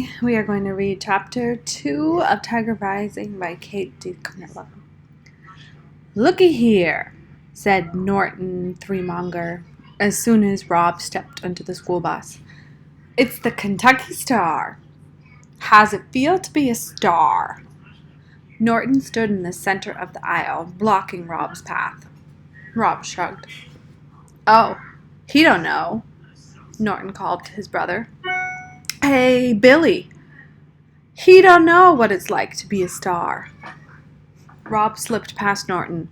Today we are going to read Chapter 2 of Tiger Rising by Kate DiCamillo. "Looky here," said Norton Threemonger as soon as Rob stepped into the school bus. "It's the Kentucky Star. How's it feel to be a star?" Norton stood in the center of the aisle, blocking Rob's path. Rob shrugged. "Oh, he don't know," Norton called to his brother. "Hey, Billy, he don't know what it's like to be a star." Rob slipped past Norton.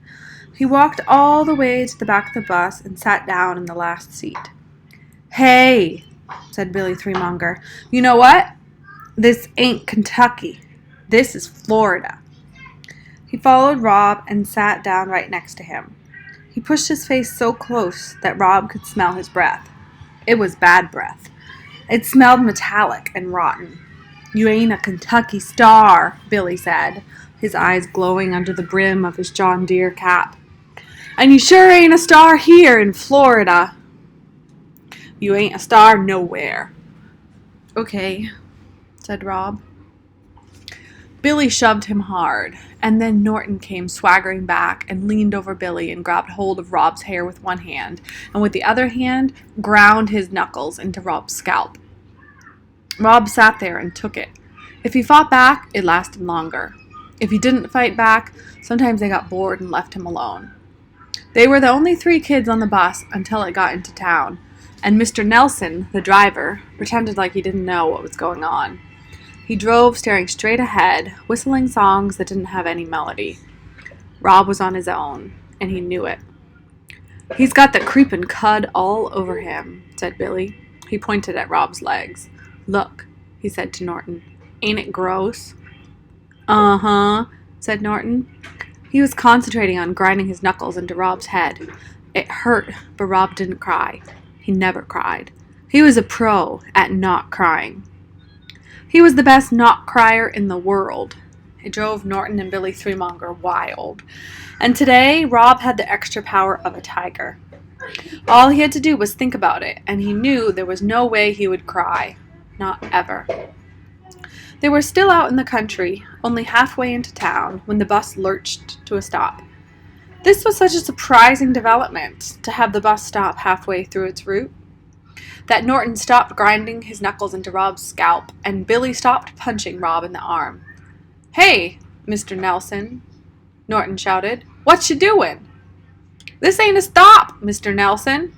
He walked all the way to the back of the bus and sat down in the last seat. "Hey," said Billy Threemonger, "you know what? This ain't Kentucky. This is Florida." He followed Rob and sat down right next to him. He pushed his face so close that Rob could smell his breath. It was bad breath. It smelled metallic and rotten. "You ain't a Kentucky star," Billy said, his eyes glowing under the brim of his John Deere cap. "And you sure ain't a star here in Florida." "You ain't a star nowhere." "Okay," said Rob. Billy shoved him hard, and then Norton came swaggering back and leaned over Billy and grabbed hold of Rob's hair with one hand, and with the other hand ground his knuckles into Rob's scalp. Rob sat there and took it. If he fought back, it lasted longer. If he didn't fight back, sometimes they got bored and left him alone. They were the only 3 kids on the bus until it got into town, and Mr. Nelson, the driver, pretended like he didn't know what was going on. He drove staring straight ahead, whistling songs that didn't have any melody. Rob was on his own, and he knew it. "He's got the creepin' cud all over him," said Billy. He pointed at Rob's legs. "Look," he said to Norton. "Ain't it gross?" "Uh-huh," said Norton. He was concentrating on grinding his knuckles into Rob's head. It hurt, but Rob didn't cry. He never cried. He was a pro at not crying. He was the best not-crier in the world. It drove Norton and Billy Threemonger wild. And today, Rob had the extra power of a tiger. All he had to do was think about it, and he knew there was no way he would cry. Not ever. They were still out in the country, only halfway into town, when the bus lurched to a stop. This was such a surprising development, to have the bus stop halfway through its route, that Norton stopped grinding his knuckles into Rob's scalp, and Billy stopped punching Rob in the arm. "Hey, Mr. Nelson," Norton shouted. "What you doing?" "This ain't a stop, Mr. Nelson,"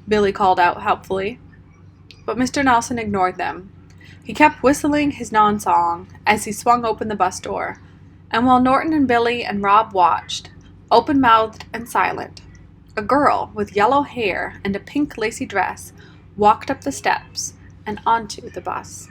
Billy called out helpfully. But Mr. Nelson ignored them. He kept whistling his non-song as he swung open the bus door, and while Norton and Billy and Rob watched, open-mouthed and silent, a girl with yellow hair and a pink lacy dress walked up the steps and onto the bus.